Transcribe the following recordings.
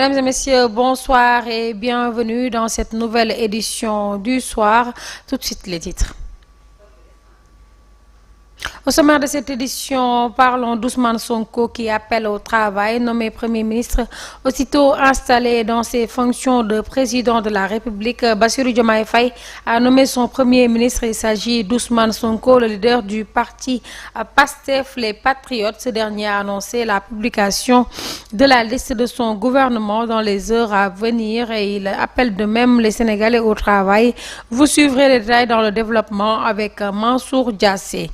Mesdames et messieurs, bonsoir et bienvenue dans cette nouvelle édition du soir. Tout de suite les titres. Au sommaire de cette édition, parlons d'Ousmane Sonko qui appelle au travail, nommé Premier ministre, aussitôt installé dans ses fonctions de président de la République. Bassirou Diomaye Faye a nommé son Premier ministre. Il s'agit d'Ousmane Sonko, le leader du parti PASTEF, les Patriotes. Ce dernier a annoncé la publication de la liste de son gouvernement dans les heures à venir et il appelle de même les Sénégalais au travail. Vous suivrez les détails dans le développement avec Mansour Diassé.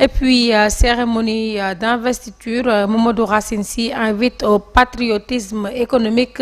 Et puis, cérémonie d'investiture, Mamadou Racine Sy invite au patriotisme économique.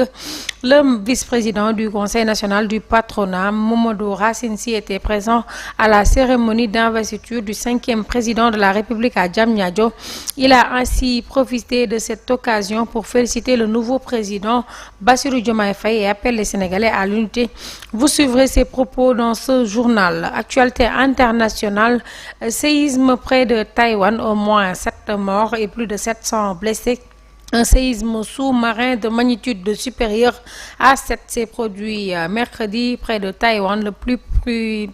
Le vice-président du Conseil national du patronat, Mamadou Racine Sy, était présent à la cérémonie d'investiture du 5e président de la République à Diamniadio. Il a ainsi profité de cette occasion pour féliciter le nouveau président Bassirou Diomaye Faye et appelle les Sénégalais à l'unité. Vous suivrez ses propos dans ce journal. Actualité internationale, séisme près de Taïwan, au moins 7 morts et plus de 700 blessés. Un séisme sous-marin de magnitude supérieure à 7 s'est produit mercredi près de Taïwan. Le plus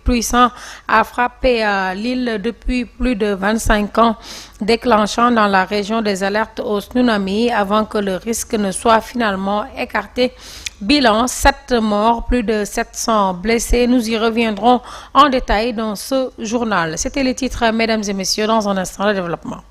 puissant a frappé l'île depuis plus de 25 ans, déclenchant dans la région des alertes au tsunami avant que le risque ne soit finalement écarté. Bilan, 7 morts, plus de 700 blessés. Nous y reviendrons en détail dans ce journal. C'était les titres, mesdames et messieurs, dans un instant de développement.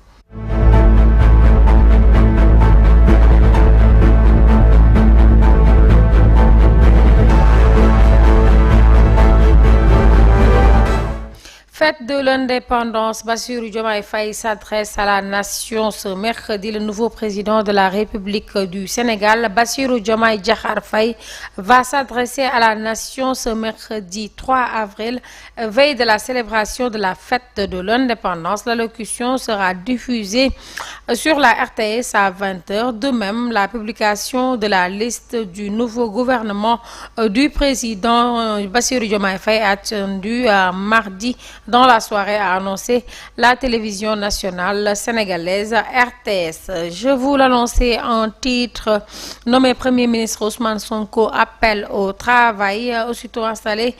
Fête de l'indépendance, Bassirou Diomaye Faye s'adresse à la nation ce mercredi. Le nouveau président de la République du Sénégal, Bassirou Diomaye Diakhar Faye, va s'adresser à la nation ce mercredi 3 avril, veille de la célébration de la fête de l'indépendance. L'allocution sera diffusée sur la RTS à 20h. De même, la publication de la liste du nouveau gouvernement du président Bassirou Diomaye Faye attendue mardi dans la soirée, a annoncé la télévision nationale sénégalaise RTS. Je vous l'annonçais en titre, nommé Premier ministre Ousmane Sonko appelle au travail. Aussitôt installé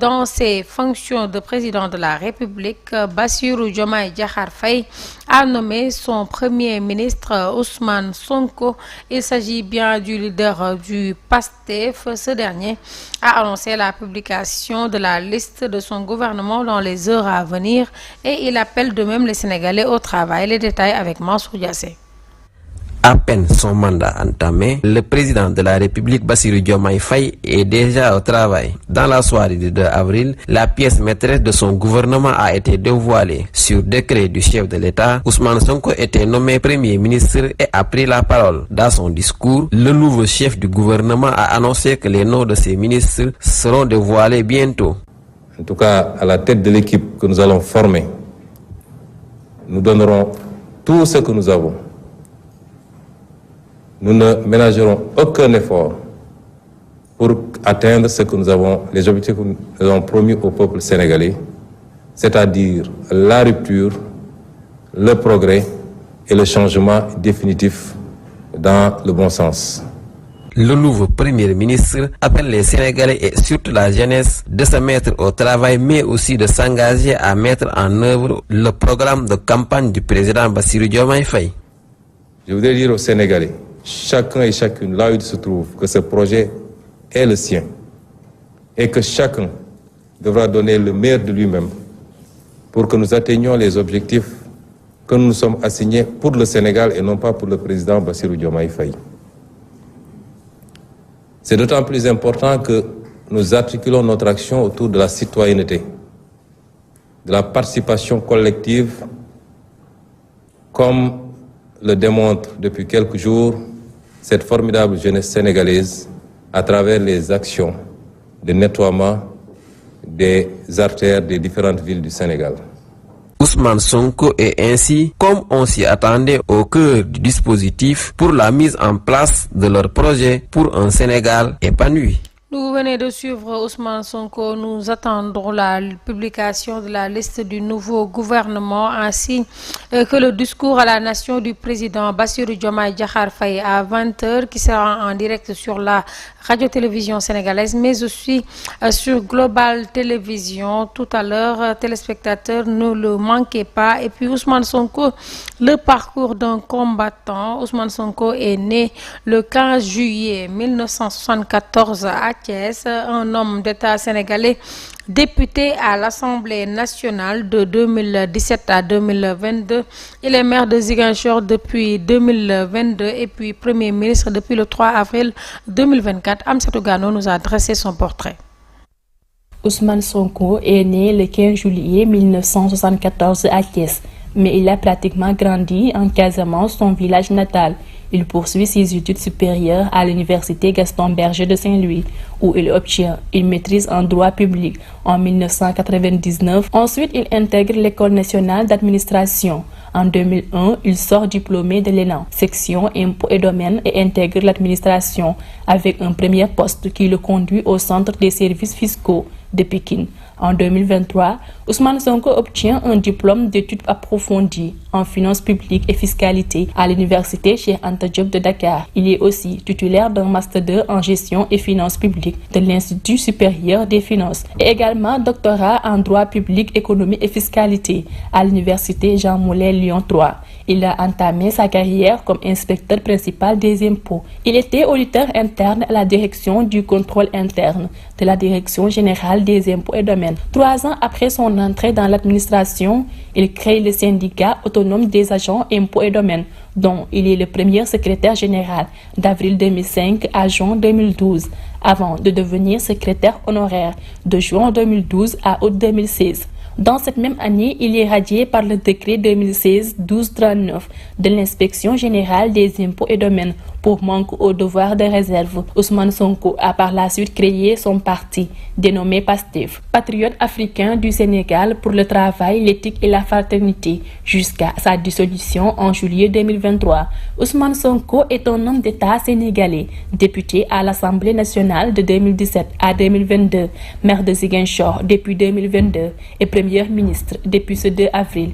dans ses fonctions de président de la République, Bassirou Diomaye Diakhar Faye a nommé son Premier ministre Ousmane Sonko. Il s'agit bien du leader du PASTEF. Ce dernier a annoncé la publication de la liste de son gouvernement dans les heures à venir et il appelle de même les Sénégalais au travail. Les détails avec Mansour Diassé. À peine son mandat entamé, le président de la République Bassirou Diomaye Faye est déjà au travail. Dans la soirée du 2 avril, la pièce maîtresse de son gouvernement a été dévoilée. Sur décret du chef de l'État, Ousmane Sonko était nommé Premier ministre et a pris la parole. Dans son discours, le nouveau chef du gouvernement a annoncé que les noms de ses ministres seront dévoilés bientôt. En tout cas, à la tête de l'équipe que nous allons former, nous donnerons tout ce que nous avons. Nous ne ménagerons aucun effort pour atteindre ce que nous avons, les objectifs que nous avons promis au peuple sénégalais, c'est-à-dire la rupture, le progrès et le changement définitif dans le bon sens. Le nouveau Premier ministre appelle les Sénégalais et surtout la jeunesse de se mettre au travail, mais aussi de s'engager à mettre en œuvre le programme de campagne du président Bassirou Diomaye Faye. Je voudrais dire aux Sénégalais, chacun et chacune, là où il se trouve, que ce projet est le sien et que chacun devra donner le meilleur de lui-même pour que nous atteignions les objectifs que nous nous sommes assignés pour le Sénégal et non pas pour le président Bassirou Diomaye Faye. C'est d'autant plus important que nous articulons notre action autour de la citoyenneté, de la participation collective, comme le démontre depuis quelques jours cette formidable jeunesse sénégalaise à travers les actions de nettoiement des artères des différentes villes du Sénégal. Ousmane Sonko est ainsi, comme on s'y attendait, au cœur du dispositif pour la mise en place de leur projet pour un Sénégal épanoui. Vous venez de suivre Ousmane Sonko. Nous attendons la publication de la liste du nouveau gouvernement ainsi que le discours à la nation du président Bassirou Diomaye Diakhar Faye à 20h qui sera en direct sur la radio-télévision sénégalaise mais aussi sur Global Télévision. Tout à l'heure, téléspectateurs, ne le manquez pas. Et puis Ousmane Sonko, le parcours d'un combattant. Ousmane Sonko est né le 15 juillet 1974 à Thiès, un homme d'État sénégalais, député à l'Assemblée nationale de 2017 à 2022. Il est maire de Ziguinchor depuis 2022 et puis Premier ministre depuis le 3 avril 2024. Amsatou Gano nous a dressé son portrait. Ousmane Sonko est né le 15 juillet 1974 à Thiès, mais il a pratiquement grandi en Casamance, son village natal. Il poursuit ses études supérieures à l'université Gaston Berger de Saint-Louis, où il obtient une maîtrise en droit public en 1999. Ensuite, il intègre l'École nationale d'administration. En 2001, il sort diplômé de l'ENA, section impôts et domaines, et intègre l'administration avec un premier poste qui le conduit au centre des services fiscaux de Pékin. En 2023, Ousmane Sonko obtient un diplôme d'études approfondies en finances publiques et fiscalité à l'université Cheikh Anta Diop de Dakar. Il est aussi titulaire d'un master 2 en gestion et finances publiques de l'Institut supérieur des finances et également doctorat en droit public, économie et fiscalité à l'université Jean Moulin Lyon 3. Il a entamé sa carrière comme inspecteur principal des impôts. Il était auditeur interne à la direction du contrôle interne de la Direction générale des impôts et domaines. 3 ans après son entrée dans l'administration, il crée le syndicat autonome des agents impôts et domaines, dont il est le premier secrétaire général d'avril 2005 à juin 2012, avant de devenir secrétaire honoraire de juin 2012 à août 2016. Dans cette même année, il est radié par le décret 2016-1239 de l'Inspection générale des impôts et domaines pour manque au devoir de réserve. Ousmane Sonko a par la suite créé son parti, dénommé PASTEF, Patriote africain du Sénégal pour le travail, l'éthique et la fraternité, jusqu'à sa dissolution en juillet 2023. Ousmane Sonko est un homme d'État sénégalais, député à l'Assemblée nationale de 2017 à 2022, maire de Ziguinchor depuis 2022 et Premier ministre depuis ce 2 avril.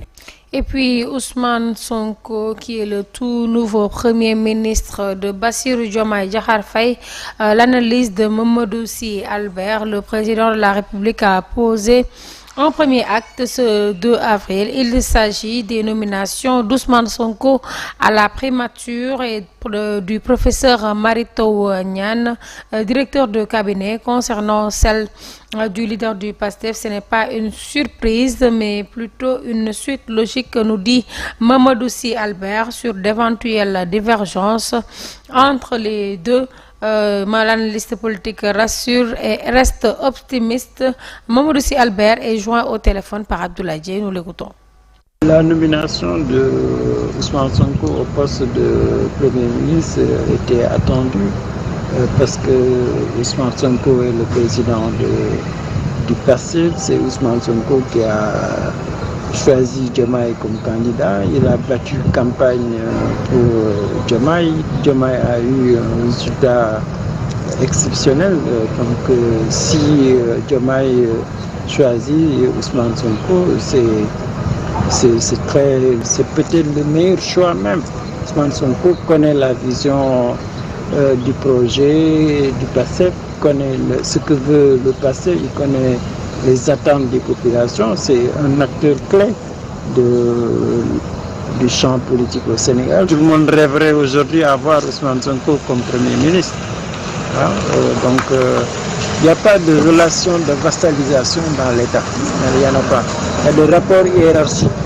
Et puis Ousmane Sonko, qui est le tout nouveau Premier ministre de Bassirou Diomaye Diakhar Faye, l'analyse de Mamadou Sy Albert, le président de la République, a posé un premier acte ce 2 avril. Il s'agit des nominations d'Ousmane Sonko à la primature et du professeur Marito Niane, directeur de cabinet. Concernant celle du leader du PASTEF, ce n'est pas une surprise, mais plutôt une suite logique, nous dit Mamadou Sy Albert, sur d'éventuelles divergences entre les deux. L'analyste politique rassure et reste optimiste. Mamadou Sy Albert est joint au téléphone par Abdoulaye Dieye. Nous l'écoutons. La nomination de Ousmane Sonko au poste de Premier ministre était attendue parce que Ousmane Sonko est le président du PASTEF. C'est Ousmane Sonko qui a choisi Diomaye comme candidat. Il a battu campagne pour Diomaye. Diomaye a eu un résultat exceptionnel. Donc si Diomaye choisit Ousmane Sonko, c'est peut-être le meilleur choix même. Ousmane Sonko connaît la vision du projet du PASTEF, connaît ce que veut le PASTEF, il connaît les attentes des populations. C'est un acteur clé du champ politique au Sénégal. Tout le monde rêverait aujourd'hui d'avoir Ousmane Sonko comme Premier ministre. Donc il n'y a pas de relation de vassalisation dans l'État. Il n'y en a pas. Il y a des rapports hiérarchiques.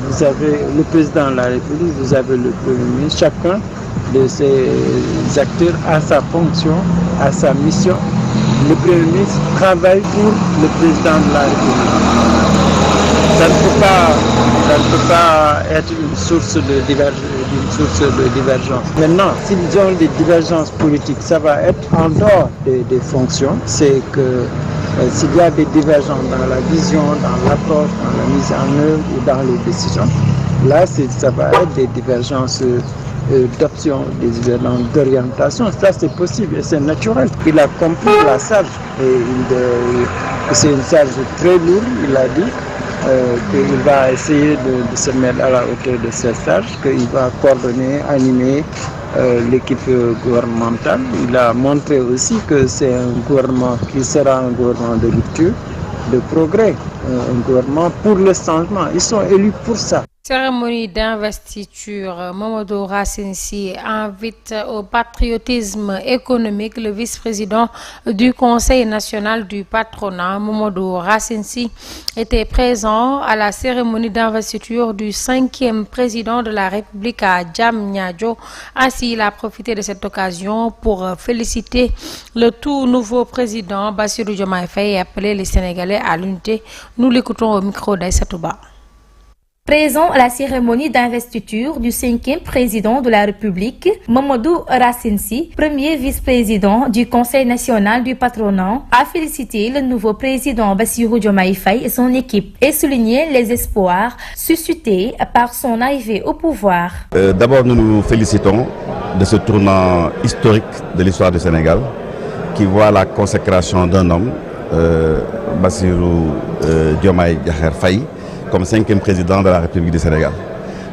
Vous avez le président de la République, vous avez le Premier ministre. Chacun de ces acteurs a sa fonction, a sa mission. Le Premier ministre travaille pour le président de la République. Ça ne peut pas être une source de divergence. Maintenant, s'ils ont des divergences politiques, ça va être en dehors des fonctions. C'est que s'il y a des divergences dans la vision, dans l'approche, dans la mise en œuvre ou dans les décisions, là, ça va être des divergences d'options, des événements d'orientation. Ça, c'est possible et c'est naturel. Il a compris la charge et c'est une charge très lourde, il a dit. Qu'il va essayer de se mettre à la hauteur de cette charge, qu'il va coordonner, animer l'équipe gouvernementale. Il a montré aussi que c'est un gouvernement qui sera un gouvernement de rupture, de progrès, un gouvernement pour le changement. Ils sont élus pour ça. Cérémonie d'investiture, Mamadou Racine Sy invite au patriotisme économique le vice-président du Conseil national du patronat. Mamadou Racine Sy était présent à la cérémonie d'investiture du 5e président de la République à Diamniadio. Ainsi, il a profité de cette occasion pour féliciter le tout nouveau président Bassirou Diomaye Faye et appeler les Sénégalais à l'unité. Nous l'écoutons au micro d'Aïssatou Ba. Présent à la cérémonie d'investiture du 5e président de la République, Mamadou Racine Sy, premier vice-président du Conseil national du patronat, a félicité le nouveau président Bassirou Diomaye Faye et son équipe et souligné les espoirs suscités par son arrivée au pouvoir. D'abord, nous nous félicitons de ce tournant historique de l'histoire du Sénégal qui voit la consécration d'un homme, Bassirou Diomaye Diakhar Faye, comme 5e président de la République du Sénégal.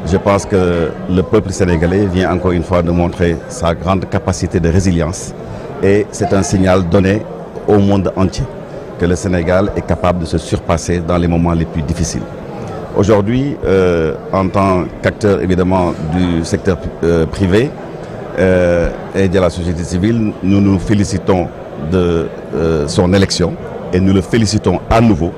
Je pense que le peuple sénégalais vient encore une fois de montrer sa grande capacité de résilience et c'est un signal donné au monde entier que le Sénégal est capable de se surpasser dans les moments les plus difficiles. Aujourd'hui, en tant qu'acteur évidemment du secteur privé et de la société civile, nous nous félicitons de son élection et nous le félicitons à nouveau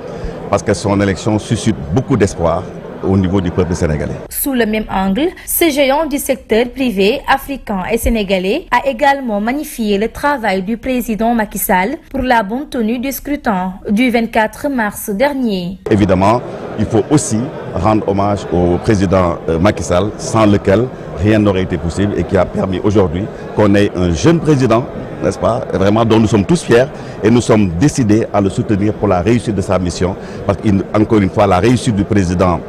parce que son élection suscite beaucoup d'espoir au niveau du peuple sénégalais. Sous le même angle, ce géant du secteur privé africain et sénégalais a également magnifié le travail du président Macky Sall pour la bonne tenue du scrutin du 24 mars dernier. Évidemment, il faut aussi rendre hommage au président Macky Sall, sans lequel rien n'aurait été possible et qui a permis aujourd'hui qu'on ait un jeune président, n'est-ce pas, vraiment dont nous sommes tous fiers et nous sommes décidés à le soutenir pour la réussite de sa mission. Parce qu'encore une fois, la réussite du président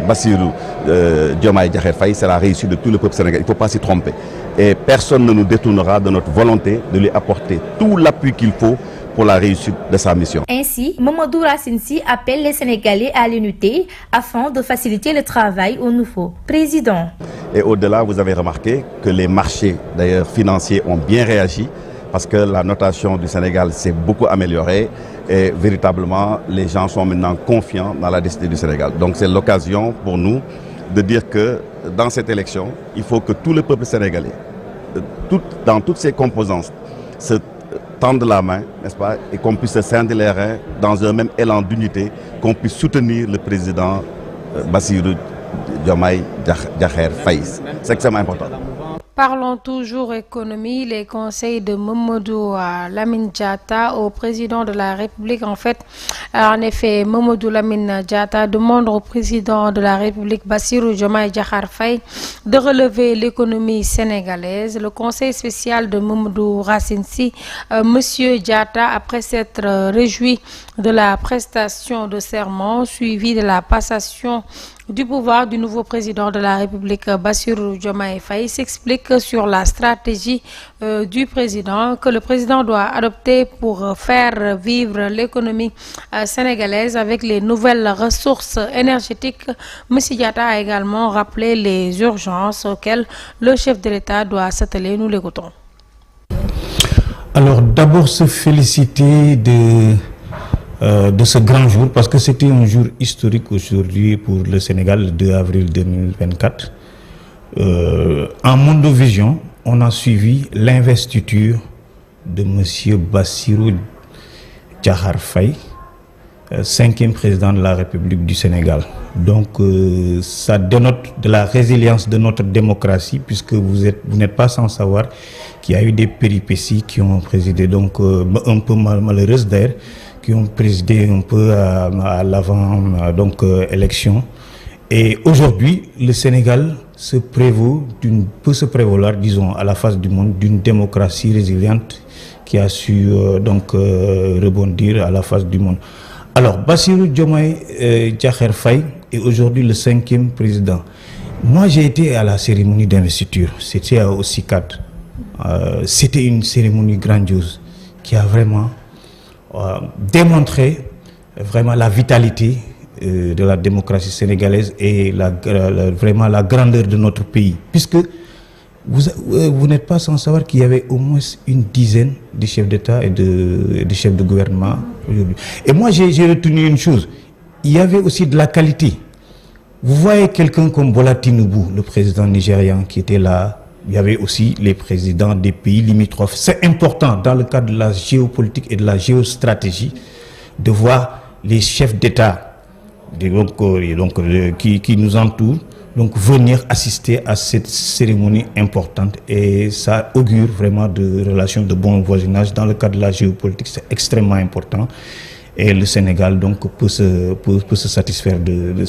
Bassirou Diomaye Diakhar Faye, c'est la réussite de tout le peuple sénégalais. Il ne faut pas s'y tromper. Et personne ne nous détournera de notre volonté de lui apporter tout l'appui qu'il faut pour la réussite de sa mission. Ainsi, Mamadou Racine Sy appelle les Sénégalais à l'unité afin de faciliter le travail au nouveau président. Et au-delà, vous avez remarqué que les marchés d'ailleurs financiers ont bien réagi parce que la notation du Sénégal s'est beaucoup améliorée et véritablement les gens sont maintenant confiants dans la destinée du Sénégal. Donc c'est l'occasion pour nous de dire que dans cette élection, il faut que tout le peuple sénégalais, dans toutes ses composantes, se tendre la main, n'est-ce pas, et qu'on puisse se scinder les reins dans un même élan d'unité, qu'on puisse soutenir le président Bassirou Diomaye Diakhar Faye. C'est extrêmement important. Parlons toujours économie. Les conseils de Mamadou Lamine Diatta au président de la République. En effet, Mamadou Lamine Diatta demande au président de la République Bassirou Diomaye Diakhar Faye de relever l'économie sénégalaise. Le conseil spécial de Mamadou Racine Sy, Monsieur Diatta, après s'être réjoui de la prestation de serment suivie de la passation du pouvoir du nouveau président de la République Bassirou Diomaye Faye, s'explique sur la stratégie du président que le président doit adopter pour faire vivre l'économie sénégalaise avec les nouvelles ressources énergétiques. M. Diatta a également rappelé les urgences auxquelles le chef de l'État doit s'atteler. Nous l'écoutons. Alors d'abord se féliciter de ce grand jour, parce que c'était un jour historique aujourd'hui pour le Sénégal, le 2 avril 2024. En Mondovision, on a suivi l'investiture de M. Bassirou Diakhar Faye, 5e président de la République du Sénégal. Donc ça dénote de la résilience de notre démocratie, puisque vous n'êtes pas sans savoir qu'il y a eu des péripéties qui ont présidé, donc un peu malheureuses d'ailleurs, qui ont présidé un peu à l'avant élection. Et aujourd'hui, le Sénégal peut se prévaloir, disons, à la face du monde, d'une démocratie résiliente qui a su rebondir à la face du monde. Alors, Bassirou Diomaye Diakhar Faye est aujourd'hui le 5e président. Moi, j'ai été à la cérémonie d'investiture. C'était au CICAD. C'était une cérémonie grandiose qui a vraiment démontré vraiment la vitalité de la démocratie sénégalaise et vraiment la grandeur de notre pays. Puisque vous n'êtes pas sans savoir qu'il y avait au moins une dizaine de chefs d'État et de chefs de gouvernement aujourd'hui. Et moi, j'ai retenu une chose. Il y avait aussi de la qualité. Vous voyez quelqu'un comme Bola Tinubu, le président nigérian qui était là. Il y avait aussi les présidents des pays limitrophes. C'est important dans le cadre de la géopolitique et de la géostratégie de voir les chefs d'État qui nous entourent donc venir assister à cette cérémonie importante, et ça augure vraiment de relations de bon voisinage dans le cadre de la géopolitique. C'est extrêmement important et le Sénégal donc peut se satisfaire de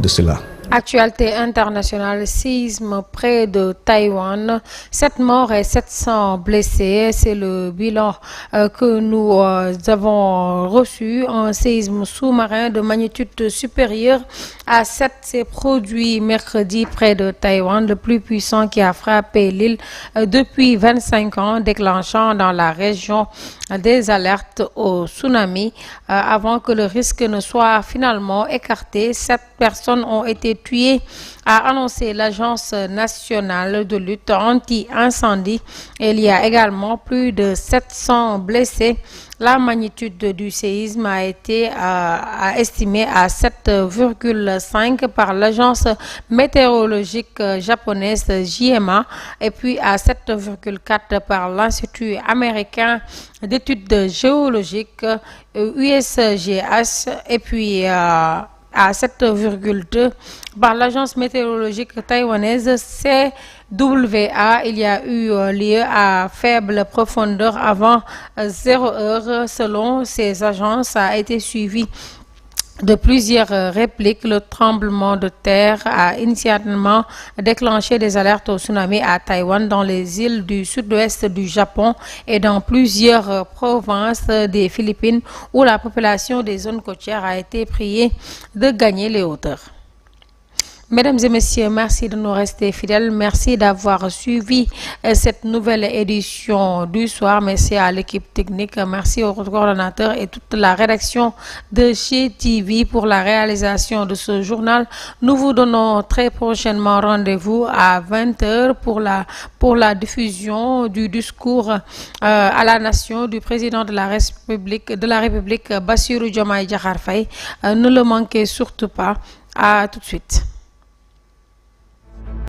cela. Actualité internationale, séisme près de Taïwan, 7 morts et 700 blessés, c'est le bilan que nous avons reçu. Un séisme sous-marin de magnitude supérieure à 7 s'est produit mercredi près de Taïwan, le plus puissant qui a frappé l'île depuis 25 ans, déclenchant dans la région des alertes au tsunami avant que le risque ne soit finalement écarté. 7 personnes ont été tuées, a annoncé l'Agence nationale de lutte anti-incendie. Il y a également plus de 700 blessés. La magnitude du séisme a été estimée à 7,5 par l'agence météorologique japonaise JMA et puis à 7,4 par l'Institut américain d'études géologiques USGS et puis à 7,2 par l'agence météorologique taïwanaise CWA. Il y a eu lieu à faible profondeur avant 0 heure. Selon ces agences, a été suivi de plusieurs répliques. Le tremblement de terre a initialement déclenché des alertes au tsunami à Taïwan, dans les îles du sud-ouest du Japon et dans plusieurs provinces des Philippines, où la population des zones côtières a été priée de gagner les hauteurs. Mesdames et messieurs, merci de nous rester fidèles. Merci d'avoir suivi cette nouvelle édition du soir. Merci à l'équipe technique. Merci au coordonnateur et toute la rédaction de chez TV pour la réalisation de ce journal. Nous vous donnons très prochainement rendez-vous à 20h pour la diffusion du discours à la nation du président de la République, Bassirou Diomaye Diakhar Faye. Ne le manquez surtout pas. À tout de suite.